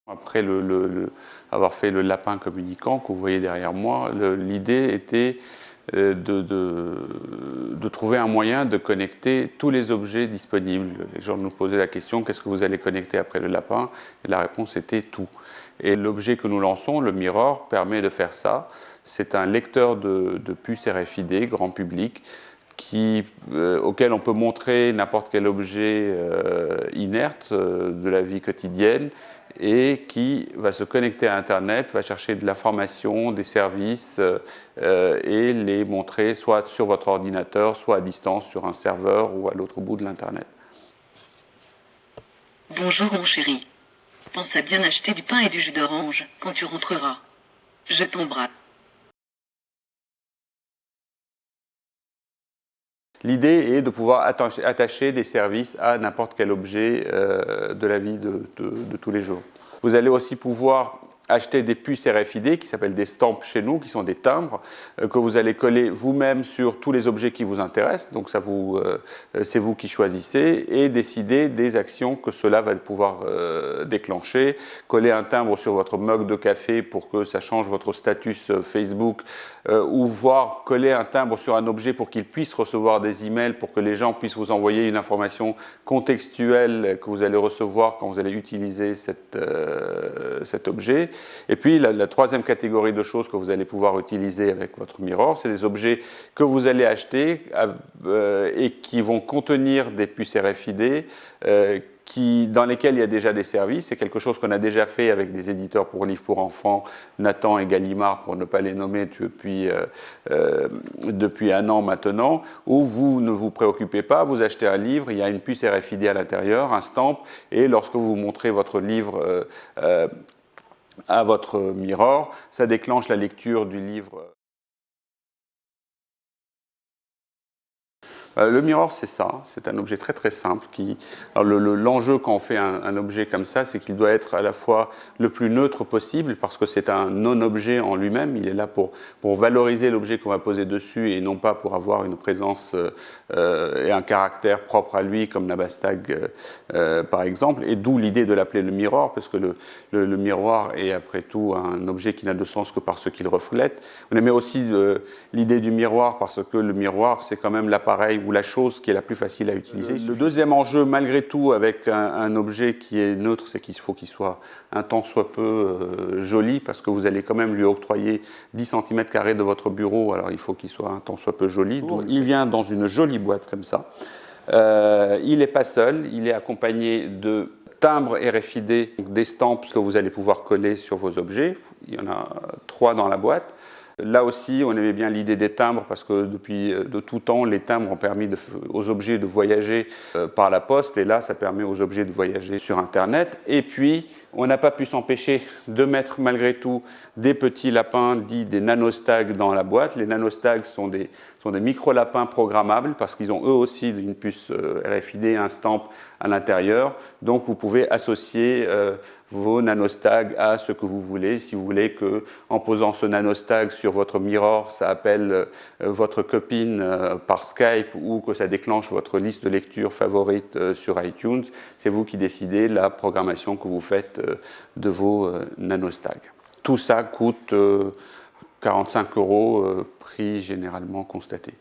Après avoir fait le lapin communicant que vous voyez derrière moi, l'idée était de trouver un moyen de connecter tous les objets disponibles. Les gens nous posaient la question, qu'est-ce que vous allez connecter après le lapin? Et la réponse était tout. Et l'objet que nous lançons, le Mirror, permet de faire ça. C'est un lecteur de puces RFID, grand public, auquel on peut montrer n'importe quel objet inerte de la vie quotidienne et qui va se connecter à Internet, va chercher de l'information, des services et les montrer soit sur votre ordinateur, soit à distance sur un serveur ou à l'autre bout de l'Internet. Bonjour mon chéri. Pense à bien acheter du pain et du jus d'orange quand tu rentreras. Je t'embrasse. L'idée est de pouvoir attacher des services à n'importe quel objet de la vie de tous les jours. Vous allez aussi pouvoir acheter des puces RFID qui s'appellent des stamps chez nous, qui sont des timbres que vous allez coller vous-même sur tous les objets qui vous intéressent. Donc c'est vous qui choisissez et décidez des actions que cela va pouvoir déclencher. Coller un timbre sur votre mug de café pour que ça change votre statut Facebook ou voir coller un timbre sur un objet pour qu'il puisse recevoir des emails, pour que les gens puissent vous envoyer une information contextuelle que vous allez recevoir quand vous allez utiliser cet objet. Et puis la troisième catégorie de choses que vous allez pouvoir utiliser avec votre Mirror, c'est des objets que vous allez acheter et qui vont contenir des puces RFID dans lesquels il y a déjà des services. C'est quelque chose qu'on a déjà fait avec des éditeurs pour livres pour enfants, Nathan et Gallimard, pour ne pas les nommer depuis un an maintenant, où vous ne vous préoccupez pas, vous achetez un livre, il y a une puce RFID à l'intérieur, un stamp, et lorsque vous montrez votre livre à votre Mirror, ça déclenche la lecture du livre. Le Mirror, c'est ça, c'est un objet très très simple. L'enjeu quand on fait un objet comme ça, c'est qu'il doit être à la fois le plus neutre possible, parce que c'est un non-objet en lui-même, il est là pour valoriser l'objet qu'on va poser dessus et non pas pour avoir une présence et un caractère propre à lui, comme Nabastag par exemple, et d'où l'idée de l'appeler le Mirror, parce que le miroir est après tout un objet qui n'a de sens que par ce qu'il reflète. On aimait aussi l'idée du miroir, parce que le miroir, c'est quand même l'appareil ou la chose qui est la plus facile à utiliser. Le deuxième enjeu, malgré tout, avec un objet qui est neutre, c'est qu'il faut qu'il soit un tant soit peu joli, parce que vous allez quand même lui octroyer 10 cm² de votre bureau, alors il faut qu'il soit un tant soit peu joli. Donc, il vient dans une jolie boîte comme ça. Il n'est pas seul, il est accompagné de timbres RFID, des stamps que vous allez pouvoir coller sur vos objets. Il y en a 3 dans la boîte. Là aussi, on aimait bien l'idée des timbres parce que depuis de tout temps, les timbres ont permis aux objets de voyager par la poste et là, ça permet aux objets de voyager sur Internet. Et puis, on n'a pas pu s'empêcher de mettre malgré tout des petits lapins dits des nanostags dans la boîte. Les nanostags sont des micro-lapins programmables parce qu'ils ont eux aussi une puce RFID, un stamp à l'intérieur. Donc, vous pouvez associer vos nanostags à ce que vous voulez. Si vous voulez qu'en posant ce nanostag sur votre Mirror, ça appelle votre copine par Skype ou que ça déclenche votre liste de lecture favorite sur iTunes, c'est vous qui décidez la programmation que vous faites de vos nanostags. Tout ça coûte 45 €, prix généralement constaté.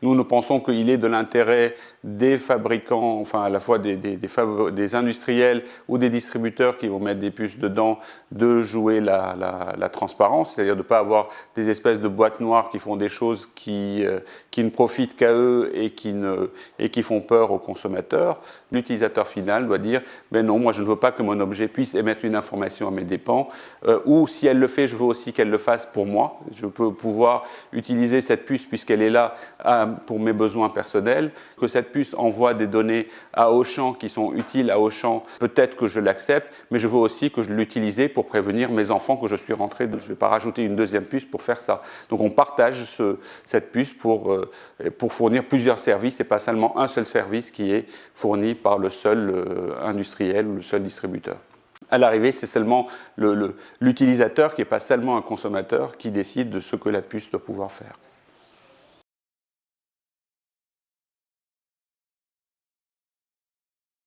Nous pensons qu'il est de l'intérêt des fabricants, enfin à la fois des industriels ou des distributeurs qui vont mettre des puces dedans, de jouer la transparence, c'est-à-dire de ne pas avoir des espèces de boîtes noires qui font des choses qui ne profitent qu'à eux et qui font peur aux consommateurs. L'utilisateur final doit dire « ben non, moi je ne veux pas que mon objet puisse émettre une information à mes dépens ou si elle le fait, je veux aussi qu'elle le fasse pour moi. Je peux pouvoir utiliser cette puce puisqu'elle est là pour mes besoins personnels, que cette puce envoie des données à Auchan qui sont utiles à Auchan, peut-être que je l'accepte, mais je veux aussi que je l'utilise pour prévenir mes enfants que je suis rentré. Je ne vais pas rajouter une deuxième puce pour faire ça. Donc on partage cette puce pour fournir plusieurs services et pas seulement un seul service qui est fourni par le seul industriel ou le seul distributeur. À l'arrivée, c'est seulement l'utilisateur qui n'est pas seulement un consommateur qui décide de ce que la puce doit pouvoir faire.